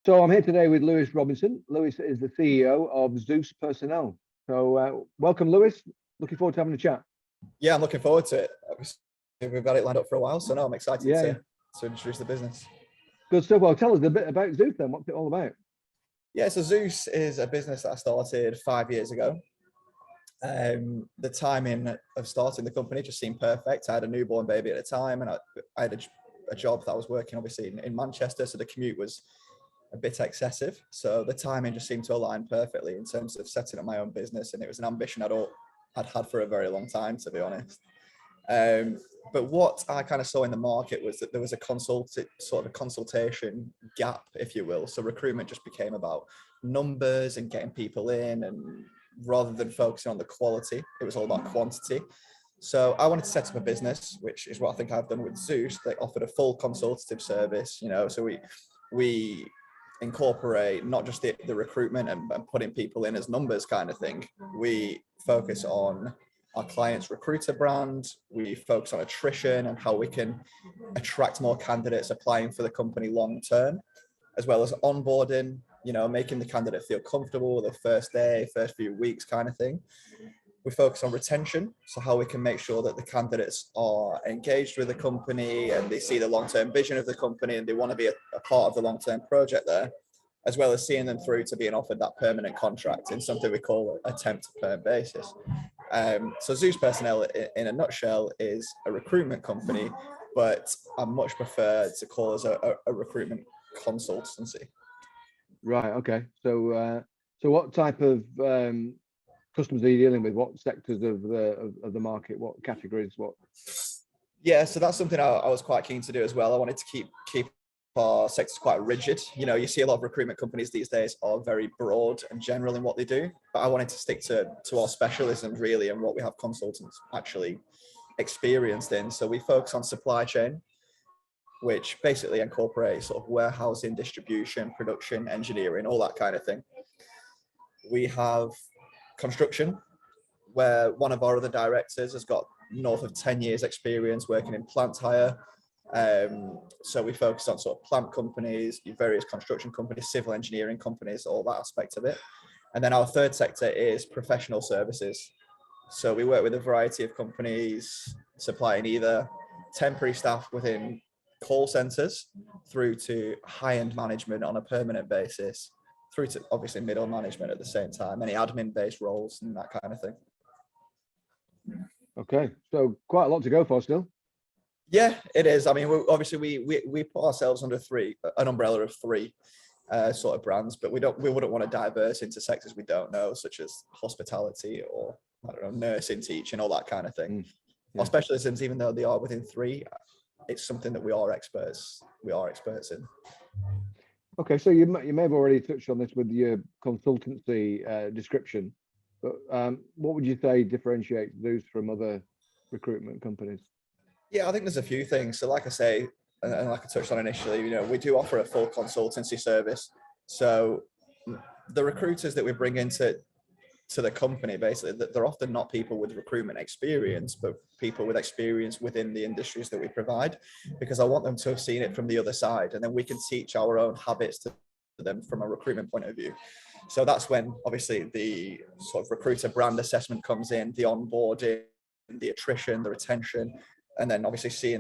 So I'm here today with Lewis Robinson. Lewis is the CEO of Zeus Personnel. So welcome, Lewis. Looking forward to having a chat. Yeah, I'm looking forward to it. Obviously, we've got it lined up for a while, so no, I'm excited to introduce the business. Good stuff. Well, tell us a bit about Zeus then. What's it all about? Yeah, so Zeus is a business that I started 5 years ago. The timing of starting the company just seemed perfect. I had a newborn baby at the time, and I had a job that I was working obviously in Manchester, so the commute was a bit excessive. So the timing just seemed to align perfectly in terms of setting up my own business, and it was an ambition I'd had for a very long time, to be honest. But what I kind of saw in the market was that there was a consultation gap, if you will. So recruitment just became about numbers and getting people in, and rather than focusing on the quality, it was all about quantity. So I wanted to set up a business, which is what I think I've done with Zeus. They offered a full consultative service, so we incorporate not just the recruitment and putting people in as numbers kind of thing. We focus on our clients' recruiter brand. We focus on attrition and how we can attract more candidates applying for the company long term, as well as onboarding, making the candidate feel comfortable the first day, first few weeks kind of thing. We focus on retention, so how we can make sure that the candidates are engaged with the company and they see the long-term vision of the company and they want to be a part of the long-term project there, as well as seeing them through to being offered that permanent contract in something we call a temp to perm basis. So Zeus Personnel, in a nutshell, is a recruitment company, but I much prefer to call us a recruitment consultancy. Right. Okay. So what type of customers are you dealing with? What sectors of the market? What categories? What? Yeah, so that's something I was quite keen to do as well. I wanted to keep our sectors quite rigid. You see a lot of recruitment companies these days are very broad and general in what they do, but I wanted to stick to our specialism really and what we have consultants actually experienced in. So we focus on supply chain, which basically incorporates sort of warehousing, distribution, production, engineering, all that kind of thing. We have construction, where one of our other directors has got north of 10 years experience working in plant hire. So we focus on sort of plant companies, various construction companies, civil engineering companies, all that aspect of it. And then our third sector is professional services. So we work with a variety of companies supplying either temporary staff within call centers through to high-end management on a permanent basis, through to obviously middle management at the same time, any admin-based roles and that kind of thing. Okay, so quite a lot to go for still. Yeah, it is. I mean, we put ourselves under an umbrella of three sort of brands, but we wouldn't want to diverse into sectors we don't know, such as hospitality or nursing, teaching, all that kind of thing. Yeah. Our specialisms, even though they are within three, it's something that we are experts in. Okay, so you may have already touched on this with your consultancy description, but what would you say differentiates Zeus from other recruitment companies? Yeah, I think there's a few things. So like I say, and like I touched on initially, we do offer a full consultancy service. So the recruiters that we bring into the company, basically, that they're often not people with recruitment experience, but people with experience within the industries that we provide, because I want them to have seen it from the other side, and then we can teach our own habits to them from a recruitment point of view. So that's when obviously the sort of recruiter brand assessment comes in, the onboarding, the attrition, the retention, and then obviously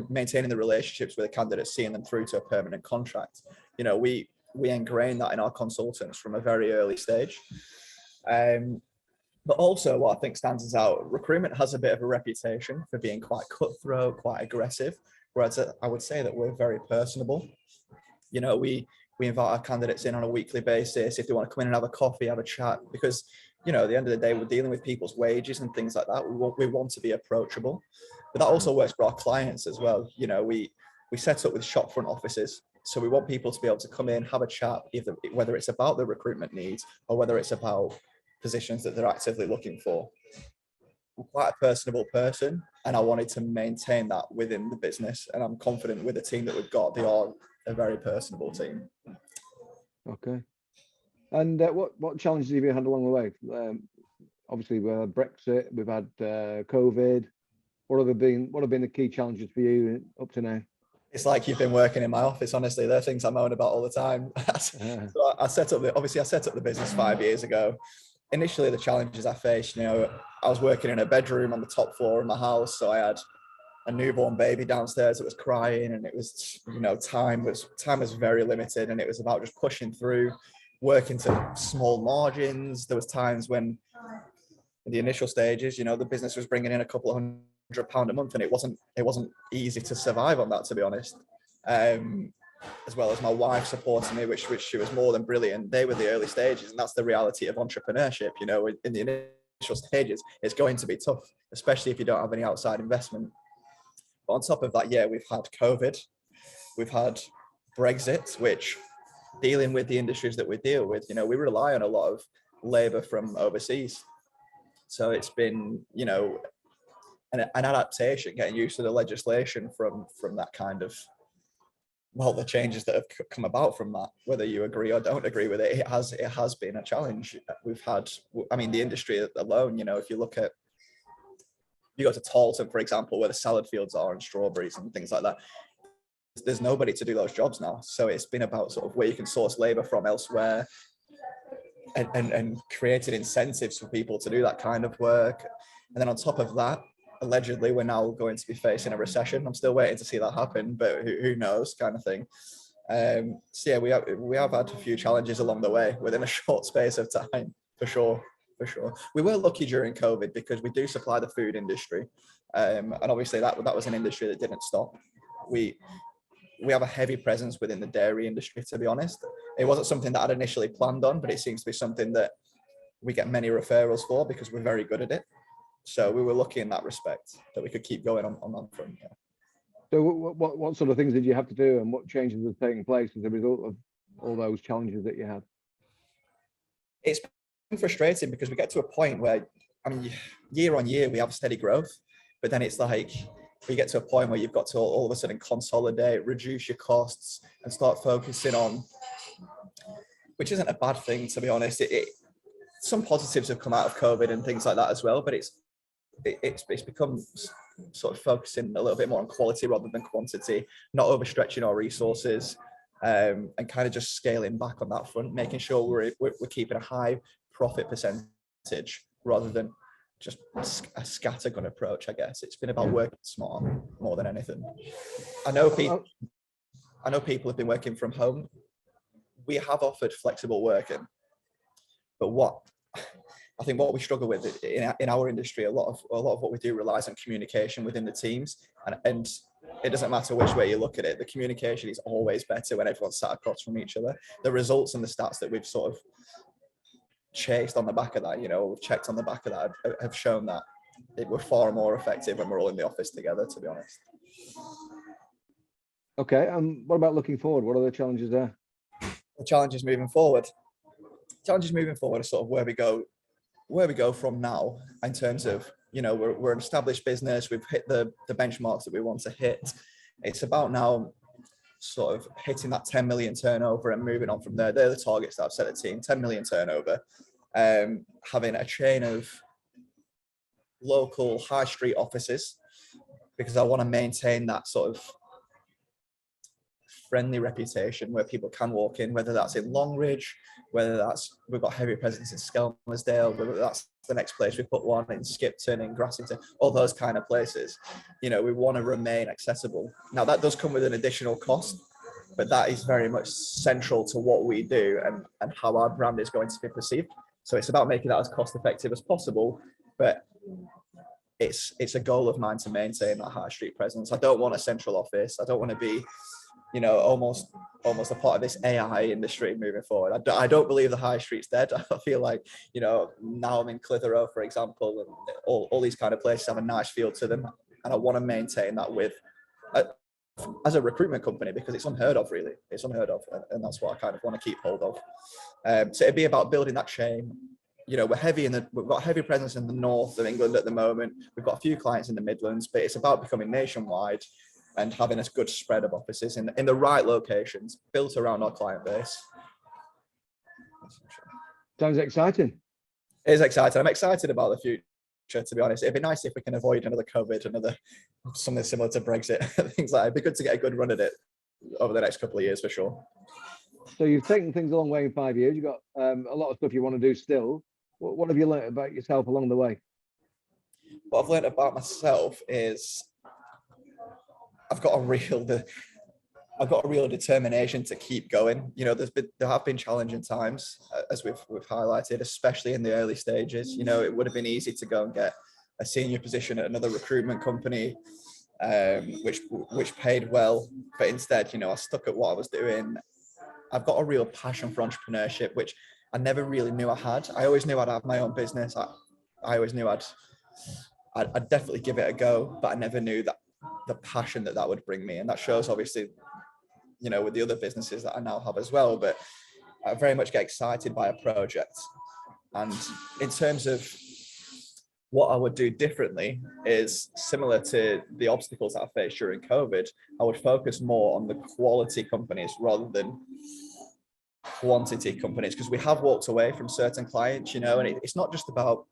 maintaining the relationships with the candidates, seeing them through to a permanent contract. We ingrain that in our consultants from a very early stage. But also what I think stands us out, recruitment has a bit of a reputation for being quite cutthroat, quite aggressive, whereas I would say that we're very personable. We invite our candidates in on a weekly basis if they want to come in and have a coffee, have a chat, because at the end of the day, we're dealing with people's wages and things like that. We want to be approachable, but that also works for our clients as well. We set up with shop front offices. So we want people to be able to come in, have a chat, whether it's about the recruitment needs or whether it's about positions that they're actively looking for. I'm quite a personable person, and I wanted to maintain that within the business. And I'm confident with the team that we've got, they are a very personable team. Okay. And what challenges have you had along the way? Obviously, we've had Brexit, we've had COVID. What have been the key challenges for you up to now? It's like you've been working in my office, honestly. There are things I moan about all the time. So I set up the business 5 years ago. Initially, the challenges I faced, I was working in a bedroom on the top floor of my house. So I had a newborn baby downstairs that was crying, and it was, time was very limited, and it was about just pushing through, working to small margins. There was times when in the initial stages, the business was bringing in a couple of £100 a month, and it wasn't easy to survive on that, to be honest. As well as my wife supporting me, which she was more than brilliant. They were the early stages, and that's the reality of entrepreneurship. In the initial stages, it's going to be tough, especially if you don't have any outside investment. But on top of that, yeah, we've had COVID, we've had Brexit, which, dealing with the industries that we deal with, we rely on a lot of labor from overseas. So it's been, an adaptation, getting used to the legislation from that kind of, the changes that have come about from that, whether you agree or don't agree with it, it has been a challenge. We've had, the industry alone, if you go to Taunton, for example, where the salad fields are and strawberries and things like that, there's nobody to do those jobs now. So it's been about sort of where you can source labor from elsewhere, and created incentives for people to do that kind of work. And then on top of that, allegedly, we're now going to be facing a recession. I'm still waiting to see that happen, but who knows, kind of thing. So yeah, we have had a few challenges along the way within a short space of time, for sure. We were lucky during COVID because we do supply the food industry, and obviously that was an industry that didn't stop. We have a heavy presence within the dairy industry, to be honest. It wasn't something that I'd initially planned on, but it seems to be something that we get many referrals for because we're very good at it. So we were lucky in that respect that we could keep going on that front. Yeah. So what sort of things did you have to do, and what changes have taken place as a result of all those challenges that you had? It's been frustrating because we get to a point where, year on year, we have steady growth, but then it's like we get to a point where you've got to all of a sudden consolidate, reduce your costs, and start focusing on, which isn't a bad thing, to be honest. Some positives have come out of COVID and things like that as well, but it's become sort of focusing a little bit more on quality rather than quantity, not overstretching our resources, and kind of just scaling back on that front, making sure we're keeping a high profit percentage rather than just a scattergun approach, I guess. It's been about working smart more than anything. I know people have been working from home. We have offered flexible working, but I think what we struggle with in our industry, a lot of what we do relies on communication within the teams, and it doesn't matter which way you look at it. The communication is always better when everyone's sat across from each other. The results and the stats that we've sort of chased on the back of that, we've checked on the back of that, have shown that we're far more effective when we're all in the office together, to be honest. Okay, what about looking forward? What are the challenges there? The challenges moving forward are sort of where we go from now, in terms of, we're an established business. We've hit the benchmarks that we want to hit. It's about now sort of hitting that 10 million turnover and moving on from there. They're the targets that I've set at the team: 10 million turnover, having a chain of local high street offices, because I want to maintain that sort of friendly reputation where people can walk in, whether that's in Longridge, whether that's, we've got heavy presence in Skelmersdale, whether that's the next place we put one in Skipton, in Grassington, all those kind of places. We want to remain accessible. Now that does come with an additional cost, but that is very much central to what we do and how our brand is going to be perceived. So it's about making that as cost effective as possible, but it's a goal of mine to maintain that high street presence. I don't want a central office. I don't want to be, almost a part of this AI industry moving forward. I don't believe the high street's dead. I feel like, now I'm in Clitheroe, for example, and all these kind of places have a nice feel to them. And I want to maintain that as a recruitment company, because it's unheard of, really. It's unheard of. And that's what I kind of want to keep hold of. So it'd be about building that chain. We've got heavy presence in the north of England at the moment. We've got a few clients in the Midlands, but it's about becoming nationwide and having a good spread of offices in the right locations, built around our client base. Sounds exciting. It is exciting. I'm excited about the to be honest. It'd be nice if we can avoid another COVID, something similar to Brexit, things like that. It'd be good to get a good run at it over the next couple of years for sure. So you've taken things a long way in 5 years. You've got a lot of stuff you want to do still. What have you learned about yourself along the way? What I've learned about myself is I've got a real determination to keep going. You know, there have been challenging times, as we've highlighted, especially in the early stages. You know, it would have been easy to go and get a senior position at another recruitment company, which paid well, but instead, you know, I stuck at what I was doing. I've got a real passion for entrepreneurship, which I never really knew I had. I always knew I'd have my own business. I always knew I'd definitely give it a go, but I never knew that the passion that would bring me. And that shows, obviously, you know, with the other businesses that I now have as well. But I very much get excited by a project. And in terms of what I would do differently is similar to the obstacles that I faced during COVID. I would focus more on the quality companies rather than quantity companies, because we have walked away from certain clients, you know, and it's not just about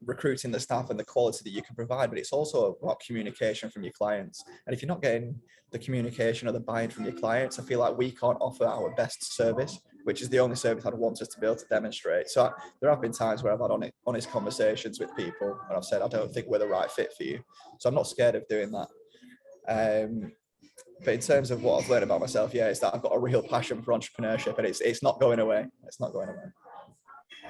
recruiting the staff and the quality that you can provide, but it's also about communication from your clients. And if you're not getting the communication or the buy-in from your clients, I feel like we can't offer our best service, which is the only service I'd want us to be able to demonstrate. So there have been times where I've had honest conversations with people and I've said, I don't think we're the right fit for you. So I'm not scared of doing that. But in terms of what I've learned about myself, is that I've got a real passion for entrepreneurship, and it's not going away. It's not going away.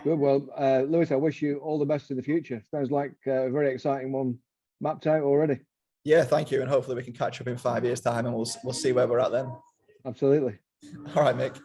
Good. Well, Lewis, I wish you all the best in the future. Sounds like a very exciting one mapped out already. Yeah, thank you. And hopefully we can catch up in 5 years' time and we'll see where we're at then. Absolutely. All right, Mick.